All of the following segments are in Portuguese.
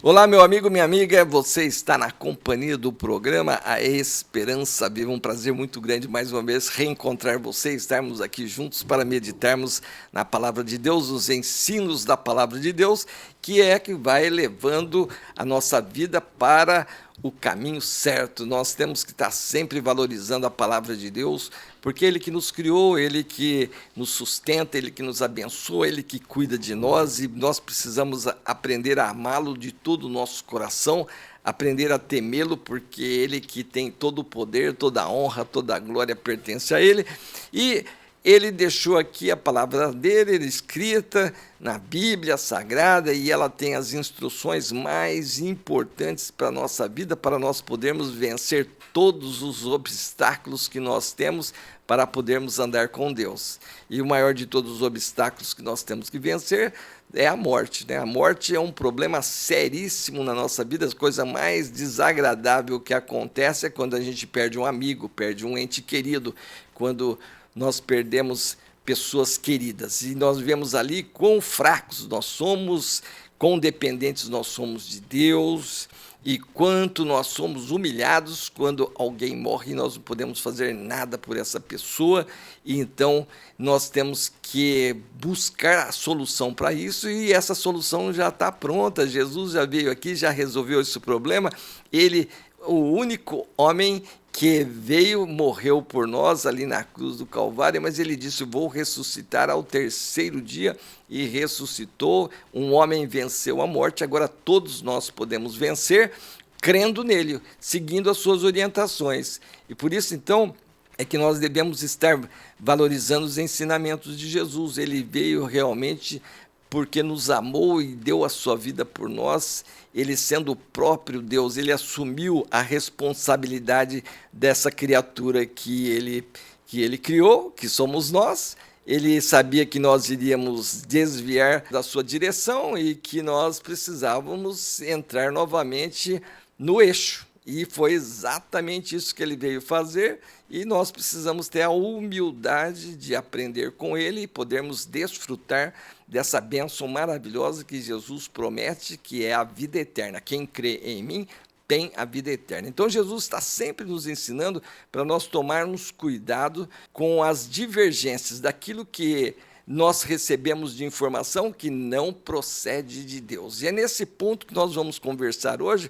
Olá, meu amigo, minha amiga, você está na companhia do programa A Esperança Viva. Um prazer muito grande mais uma vez reencontrar você, estarmos aqui juntos para meditarmos na palavra de Deus, os ensinos da palavra de Deus, que é que vai levando a nossa vida para o caminho certo. Nós temos que estar sempre valorizando a palavra de Deus, porque Ele que nos criou, Ele que nos sustenta, Ele que nos abençoa, Ele que cuida de nós, e nós precisamos aprender a amá-lo de todo o nosso coração, aprender a temê-lo, porque Ele que tem todo o poder, toda a honra, toda a glória pertence a Ele, e Ele deixou aqui a palavra dele escrita na Bíblia Sagrada, e ela tem as instruções mais importantes para a nossa vida, para nós podermos vencer todos os obstáculos que nós temos para podermos andar com Deus. E o maior de todos os obstáculos que nós temos que vencer é a morte, né? A morte é um problema seríssimo na nossa vida. A coisa mais desagradável que acontece é quando a gente perde um amigo, perde um ente querido, quando nós perdemos pessoas queridas, e nós vemos ali quão fracos nós somos, quão dependentes nós somos de Deus, e quanto nós somos humilhados quando alguém morre e nós não podemos fazer nada por essa pessoa. E então nós temos que buscar a solução para isso, e essa solução já está pronta. Jesus já veio aqui, já resolveu esse problema. Ele, o único homem que veio, morreu por nós ali na cruz do Calvário, mas ele disse: vou ressuscitar ao terceiro dia, e ressuscitou. Um homem venceu a morte, agora todos nós podemos vencer crendo nele, seguindo as suas orientações. E por isso, então, é que nós devemos estar valorizando os ensinamentos de Jesus. Ele veio realmente porque nos amou e deu a sua vida por nós. Ele, sendo o próprio Deus, ele assumiu a responsabilidade dessa criatura que ele criou, que somos nós. Ele sabia que nós iríamos desviar da sua direção e que nós precisávamos entrar novamente no eixo. E foi exatamente isso que ele veio fazer, e nós precisamos ter a humildade de aprender com ele e podermos desfrutar dessa bênção maravilhosa que Jesus promete, que é a vida eterna. Quem crê em mim tem a vida eterna. Então Jesus está sempre nos ensinando para nós tomarmos cuidado com as divergências daquilo que nós recebemos de informação que não procede de Deus. E é nesse ponto que nós vamos conversar hoje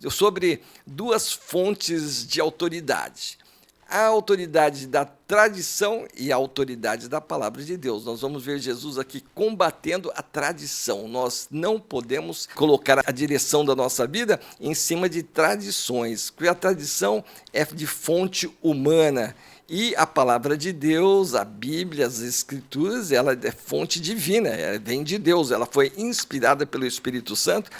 sobre duas fontes de autoridade: a autoridade da tradição e a autoridade da palavra de Deus. Nós vamos ver Jesus aqui combatendo a tradição. Nós não podemos colocar a direção da nossa vida em cima de tradições, porque a tradição é de fonte humana. E a palavra de Deus, a Bíblia, as Escrituras, ela é fonte divina, ela vem de Deus, ela foi inspirada pelo Espírito Santo.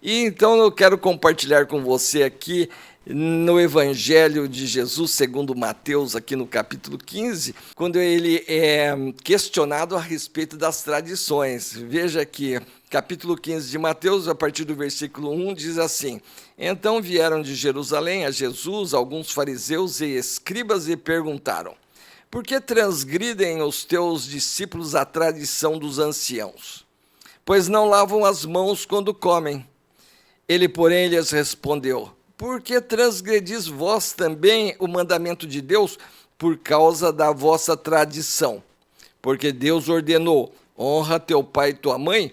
E então eu quero compartilhar com você aqui no Evangelho de Jesus, segundo Mateus, aqui no capítulo 15, quando ele é questionado a respeito das tradições. Veja aqui, capítulo 15 de Mateus, a partir do versículo 1, diz assim: então vieram de Jerusalém a Jesus alguns fariseus e escribas e perguntaram: por que transgridem os teus discípulos a tradição dos anciãos? Pois não lavam as mãos quando comem. Ele, porém, lhes respondeu: por que transgredis vós também o mandamento de Deus por causa da vossa tradição? Porque Deus ordenou: honra teu pai e tua mãe,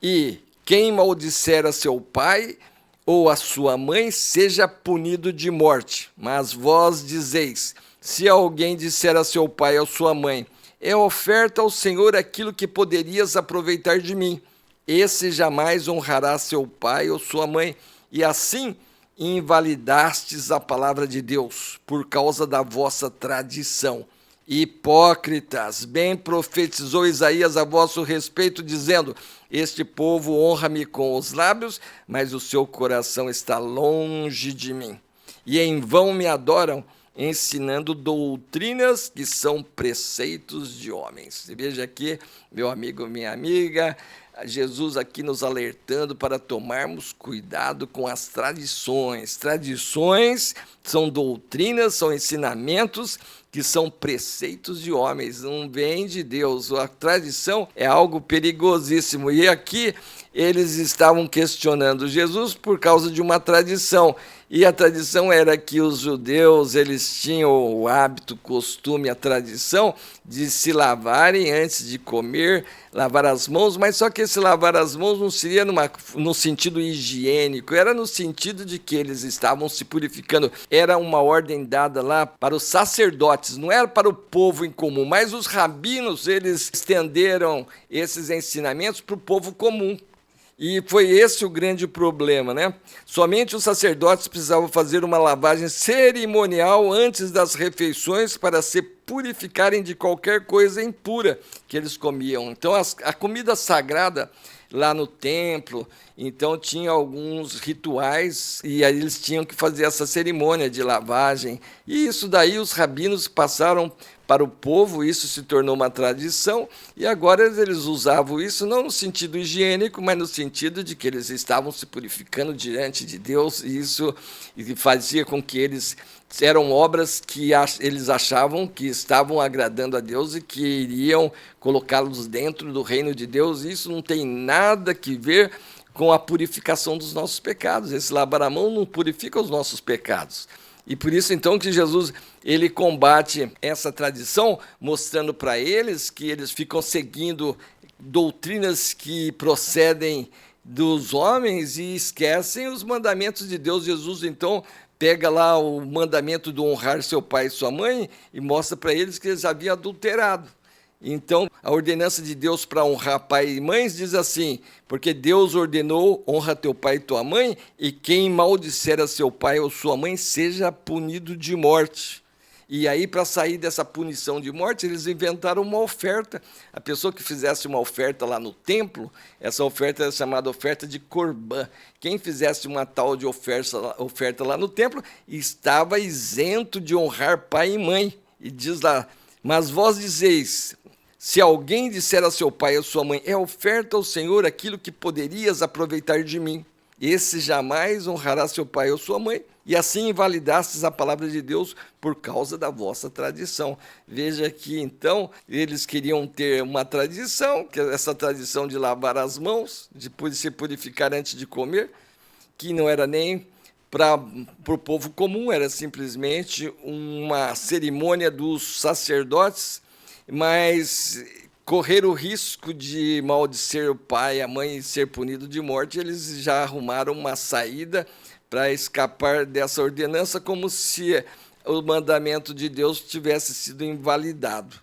e quem maldisser a seu pai ou a sua mãe seja punido de morte. Mas vós dizeis: se alguém disser a seu pai ou a sua mãe, é oferta ao Senhor aquilo que poderias aproveitar de mim, esse jamais honrará seu pai ou sua mãe, e assim invalidastes a palavra de Deus por causa da vossa tradição. Hipócritas, bem profetizou Isaías a vosso respeito, dizendo: este povo honra-me com os lábios, mas o seu coração está longe de mim. E em vão me adoram, ensinando doutrinas que são preceitos de homens. Veja aqui, meu amigo, minha amiga, Jesus aqui nos alertando para tomarmos cuidado com as tradições. Tradições são doutrinas, são ensinamentos que são preceitos de homens, não vem de Deus. A tradição é algo perigosíssimo. E aqui eles estavam questionando Jesus por causa de uma tradição. E a tradição era que os judeus, eles tinham o hábito, costume, a tradição de se lavarem antes de comer, lavar as mãos, mas só que esse lavar as mãos não seria no sentido higiênico, era no sentido de que eles estavam se purificando. Era uma ordem dada lá para os sacerdotes, não era para o povo em comum, mas os rabinos, eles estenderam esses ensinamentos para o povo comum. E foi esse o grande problema, né? Somente os sacerdotes precisavam fazer uma lavagem cerimonial antes das refeições para se purificarem de qualquer coisa impura que eles comiam. Então, a comida sagrada lá no templo, então tinha alguns rituais e aí eles tinham que fazer essa cerimônia de lavagem. E isso daí os rabinos passaram para o povo, isso se tornou uma tradição, e agora eles usavam isso não no sentido higiênico, mas no sentido de que eles estavam se purificando diante de Deus, e isso fazia com que eram obras que eles achavam que estavam agradando a Deus e que iriam colocá-los dentro do reino de Deus. Isso não tem nada que ver com a purificação dos nossos pecados. Esse lavar a mão não purifica os nossos pecados. E por isso, então, que Jesus ele combate essa tradição, mostrando para eles que eles ficam seguindo doutrinas que procedem dos homens e esquecem os mandamentos de Deus. Jesus, então, pega lá o mandamento de honrar seu pai e sua mãe e mostra para eles que eles haviam adulterado. Então, a ordenança de Deus para honrar pai e mães diz assim: porque Deus ordenou, honra teu pai e tua mãe, e quem maldisser a seu pai ou sua mãe seja punido de morte. E aí, para sair dessa punição de morte, eles inventaram uma oferta. A pessoa que fizesse uma oferta lá no templo, essa oferta era chamada oferta de Corbã. Quem fizesse uma tal de oferta lá no templo estava isento de honrar pai e mãe. E diz lá: mas vós dizeis, se alguém disser a seu pai ou a sua mãe, é oferta ao Senhor aquilo que poderias aproveitar de mim, esse jamais honrará seu pai ou sua mãe, e assim invalidastes a palavra de Deus por causa da vossa tradição. Veja que, então, eles queriam ter uma tradição, que é essa tradição de lavar as mãos, de se purificar antes de comer, que não era nem para o povo comum, era simplesmente uma cerimônia dos sacerdotes, mas correr o risco de maldizer o pai e a mãe e ser punido de morte, eles já arrumaram uma saída para escapar dessa ordenança, como se o mandamento de Deus tivesse sido invalidado.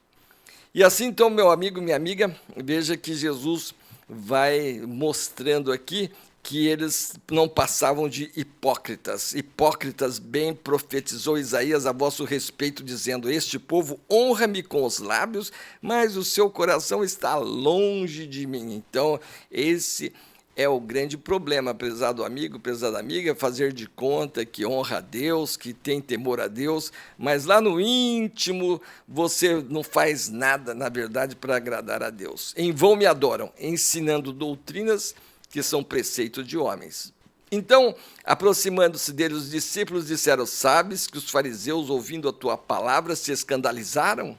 E assim, então, meu amigo, minha amiga, veja que Jesus vai mostrando aqui que eles não passavam de hipócritas. Hipócritas, bem profetizou Isaías a vosso respeito, dizendo: este povo honra-me com os lábios, mas o seu coração está longe de mim. Então, esse é o grande problema, prezado amigo, prezada amiga, fazer de conta que honra a Deus, que tem temor a Deus, mas lá no íntimo você não faz nada, na verdade, para agradar a Deus. Em vão me adoram, ensinando doutrinas que são preceitos de homens. Então, aproximando-se dele, os discípulos disseram: sabes que os fariseus, ouvindo a tua palavra, se escandalizaram?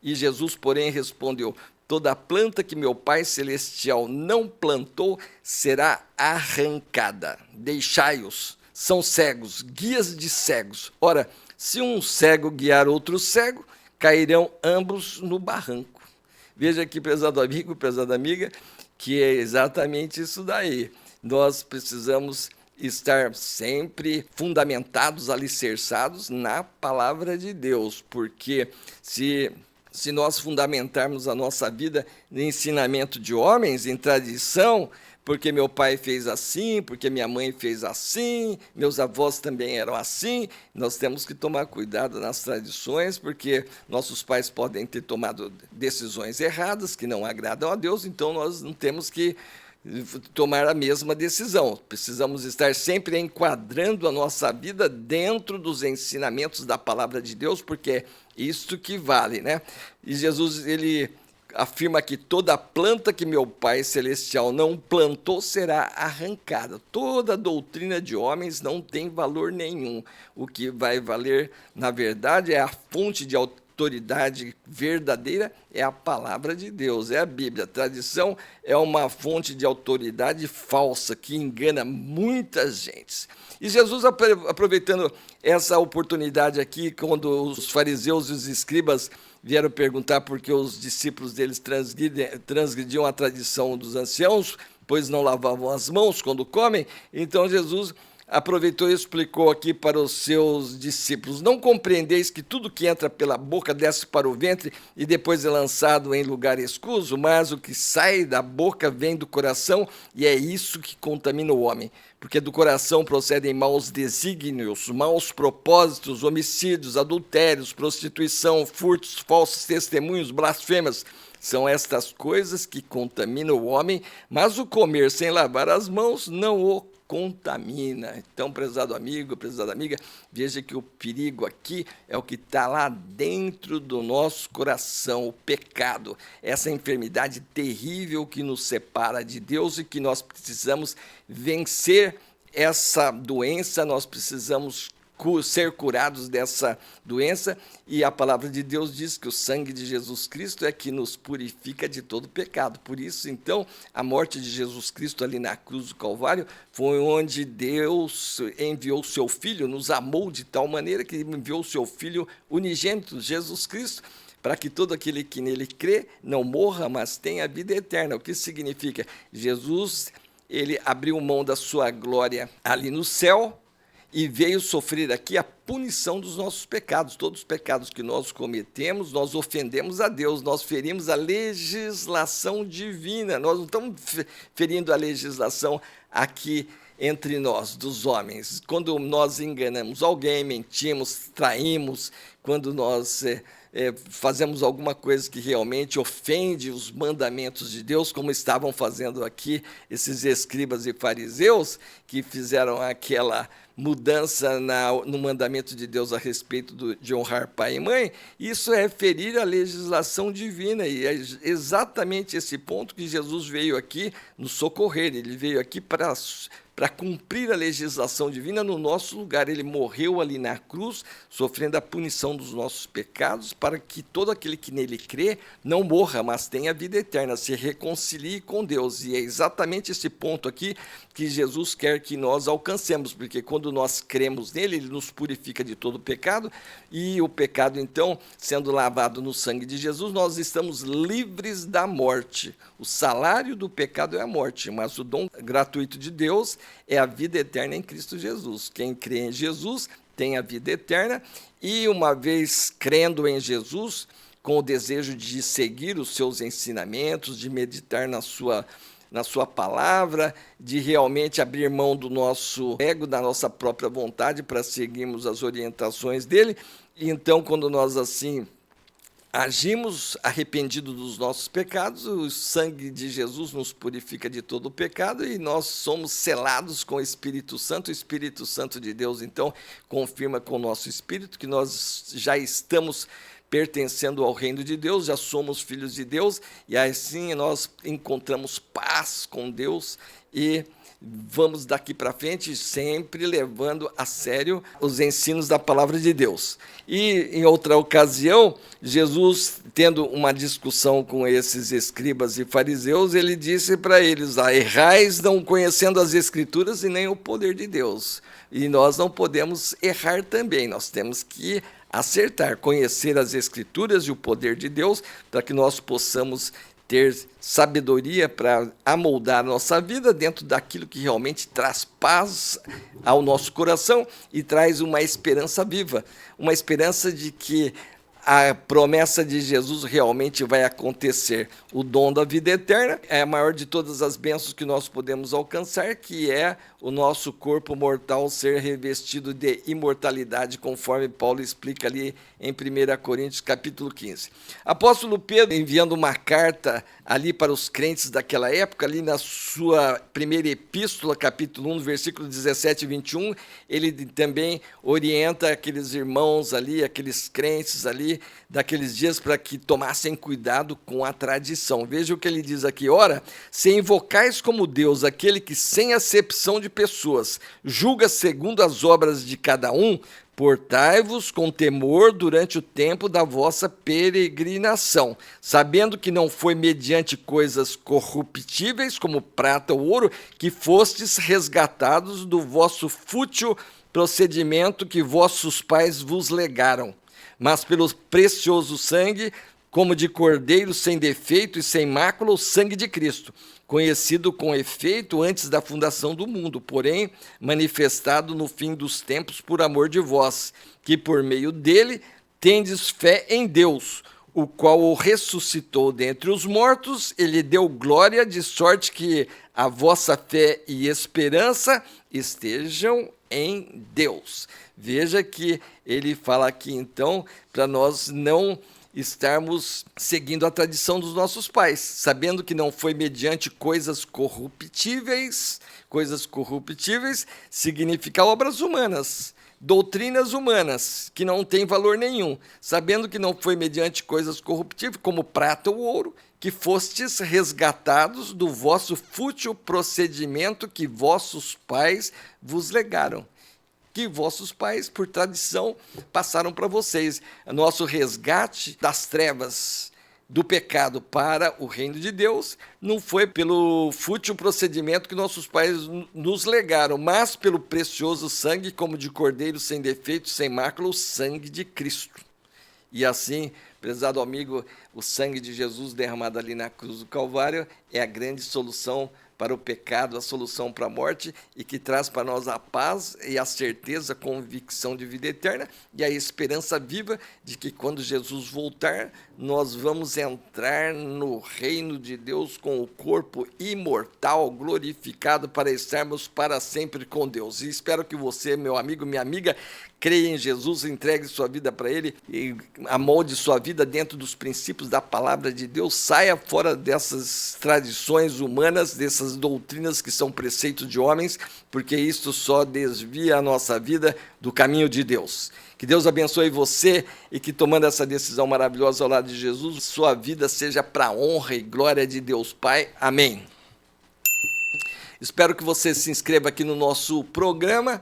E Jesus, porém, respondeu: toda planta que meu Pai Celestial não plantou será arrancada. Deixai-os, são cegos, guias de cegos. Ora, se um cego guiar outro cego, cairão ambos no barranco. Veja aqui, prezado amigo, prezada amiga, que é exatamente isso daí. Nós precisamos estar sempre fundamentados, alicerçados na palavra de Deus, porque se nós fundamentarmos a nossa vida no ensinamento de homens, em tradição, porque meu pai fez assim, porque minha mãe fez assim, meus avós também eram assim, nós temos que tomar cuidado nas tradições, porque nossos pais podem ter tomado decisões erradas, que não agradam a Deus, então nós não temos que tomar a mesma decisão. Precisamos estar sempre enquadrando a nossa vida dentro dos ensinamentos da palavra de Deus, porque é isto que vale, né? E Jesus, ele afirma que toda planta que meu Pai Celestial não plantou será arrancada. Toda doutrina de homens não tem valor nenhum. O que vai valer, na verdade, é a fonte de autoridade verdadeira, é a palavra de Deus, é a Bíblia. A tradição é uma fonte de autoridade falsa que engana muitas gentes. E Jesus, aproveitando essa oportunidade aqui, quando os fariseus e os escribas vieram perguntar por que os discípulos deles transgrediam a tradição dos anciãos, pois não lavavam as mãos quando comem, então Jesus aproveitou e explicou aqui para os seus discípulos: não compreendeis que tudo que entra pela boca desce para o ventre e depois é lançado em lugar escuso, mas o que sai da boca vem do coração, e é isso que contamina o homem. Porque do coração procedem maus desígnios, maus propósitos, homicídios, adultérios, prostituição, furtos, falsos testemunhos, blasfêmias. São estas coisas que contaminam o homem, mas o comer sem lavar as mãos não o contamina. Então, prezado amigo, prezada amiga, veja que o perigo aqui é o que está lá dentro do nosso coração, o pecado, essa enfermidade terrível que nos separa de Deus e que nós precisamos vencer essa doença, nós precisamos ser curados dessa doença, e a palavra de Deus diz que o sangue de Jesus Cristo é que nos purifica de todo pecado. Por isso, então, a morte de Jesus Cristo ali na cruz do Calvário foi onde Deus enviou o seu Filho, nos amou de tal maneira que enviou o seu Filho unigênito, Jesus Cristo, para que todo aquele que nele crê não morra, mas tenha vida eterna. O que significa? Jesus, ele abriu mão da sua glória ali no céu, e veio sofrer aqui a punição dos nossos pecados. Todos os pecados que nós cometemos, nós ofendemos a Deus, nós ferimos a legislação divina. Nós não estamos ferindo a legislação aqui entre nós, dos homens. Quando nós enganamos alguém, mentimos, traímos, quando nós fazemos alguma coisa que realmente ofende os mandamentos de Deus, como estavam fazendo aqui esses escribas e fariseus, que fizeram aquela mudança no mandamento de Deus a respeito de honrar pai e mãe, isso é ferir a legislação divina, e é exatamente esse ponto que Jesus veio aqui nos socorrer. Ele veio aqui para cumprir a legislação divina no nosso lugar. Ele morreu ali na cruz, sofrendo a punição dos nossos pecados, para que todo aquele que nele crê não morra, mas tenha vida eterna, se reconcilie com Deus. E é exatamente esse ponto aqui que Jesus quer que nós alcancemos, porque quando nós cremos nele, ele nos purifica de todo pecado, e o pecado, então, sendo lavado no sangue de Jesus, nós estamos livres da morte. O salário do pecado é a morte, mas o dom gratuito de Deus é a vida eterna em Cristo Jesus. Quem crê em Jesus tem a vida eterna, e uma vez crendo em Jesus, com o desejo de seguir os seus ensinamentos, de meditar na sua palavra, de realmente abrir mão do nosso ego, da nossa própria vontade, para seguirmos as orientações dele. E então, quando nós assim agimos arrependidos dos nossos pecados, o sangue de Jesus nos purifica de todo o pecado, e nós somos selados com o Espírito Santo de Deus, então, confirma com o nosso espírito que nós já estamos pertencendo ao reino de Deus, já somos filhos de Deus, e assim nós encontramos paz com Deus, e vamos daqui para frente sempre levando a sério os ensinos da palavra de Deus. E em outra ocasião, Jesus, tendo uma discussão com esses escribas e fariseus, ele disse para eles: errais não conhecendo as Escrituras e nem o poder de Deus. E nós não podemos errar também, nós temos que acertar, conhecer as Escrituras e o poder de Deus, para que nós possamos ter sabedoria para amoldar a nossa vida dentro daquilo que realmente traz paz ao nosso coração e traz uma esperança viva, uma esperança de que a promessa de Jesus realmente vai acontecer. O dom da vida eterna é a maior de todas as bênçãos que nós podemos alcançar, que é o nosso corpo mortal ser revestido de imortalidade, conforme Paulo explica ali em 1 Coríntios capítulo 15. Apóstolo Pedro, enviando uma carta ali para os crentes daquela época, ali na sua primeira epístola, capítulo 1, versículo 17 e 21, ele também orienta aqueles irmãos ali, aqueles crentes ali, ali daqueles dias para que tomassem cuidado com a tradição. Veja o que ele diz aqui: ora, se invocais como Deus aquele que sem acepção de pessoas julga segundo as obras de cada um, portai-vos com temor durante o tempo da vossa peregrinação, sabendo que não foi mediante coisas corruptíveis, como prata ou ouro, que fostes resgatados do vosso fútil procedimento que vossos pais vos legaram, mas pelo precioso sangue, como de cordeiro sem defeito e sem mácula, o sangue de Cristo, conhecido com efeito antes da fundação do mundo, porém manifestado no fim dos tempos por amor de vós, que por meio dele tendes fé em Deus, o qual o ressuscitou dentre os mortos, ele deu glória, de sorte que a vossa fé e esperança estejam em Deus. Veja que ele fala aqui, então, para nós não estarmos seguindo a tradição dos nossos pais, sabendo que não foi mediante coisas corruptíveis. Coisas corruptíveis significa obras humanas, doutrinas humanas, que não têm valor nenhum, sabendo que não foi mediante coisas corruptíveis, como prata ou ouro, que fostes resgatados do vosso fútil procedimento que vossos pais vos legaram. Que vossos pais, por tradição, passaram para vocês. Nosso resgate das trevas, do pecado para o reino de Deus, não foi pelo fútil procedimento que nossos pais nos legaram, mas pelo precioso sangue, como de cordeiro sem defeito, sem mácula, o sangue de Cristo. E assim, prezado amigo, o sangue de Jesus derramado ali na cruz do Calvário é a grande solução para o pecado, a solução para a morte, e que traz para nós a paz e a certeza, a convicção de vida eterna e a esperança viva de que quando Jesus voltar, nós vamos entrar no reino de Deus com o corpo imortal, glorificado, para estarmos para sempre com Deus. E espero que você, meu amigo, minha amiga, creia em Jesus, entregue sua vida para Ele e amolde sua vida dentro dos princípios da palavra de Deus, saia fora dessas tradições humanas, dessas doutrinas que são preceitos de homens, porque isto só desvia a nossa vida do caminho de Deus. Que Deus abençoe você e que, tomando essa decisão maravilhosa ao lado de Jesus, sua vida seja para a honra e glória de Deus Pai. Amém. Espero que você se inscreva aqui no nosso programa,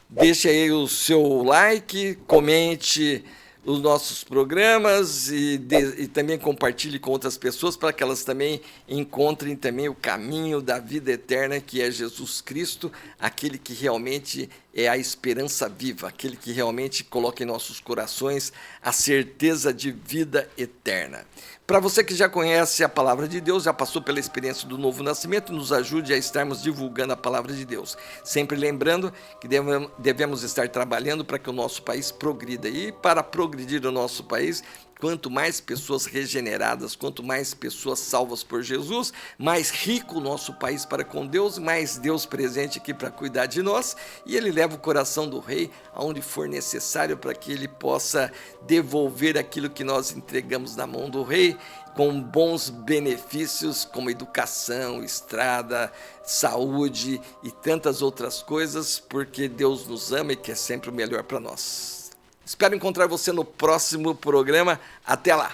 deixe aí o seu like, comente os nossos programas e também compartilhe com outras pessoas para que elas também encontrem também o caminho da vida eterna, que é Jesus Cristo, aquele que realmente é a esperança viva, aquele que realmente coloca em nossos corações a certeza de vida eterna. Para você que já conhece a palavra de Deus, já passou pela experiência do novo nascimento, nos ajude a estarmos divulgando a palavra de Deus. Sempre lembrando que devemos estar trabalhando para que o nosso país progrida. E para progredir o nosso país, quanto mais pessoas regeneradas, quanto mais pessoas salvas por Jesus, mais rico o nosso país para com Deus, mais Deus presente aqui para cuidar de nós, e Ele leva o coração do rei aonde for necessário para que ele possa devolver aquilo que nós entregamos na mão do rei, com bons benefícios como educação, estrada, saúde e tantas outras coisas, porque Deus nos ama e quer sempre o melhor para nós. Espero encontrar você no próximo programa. Até lá!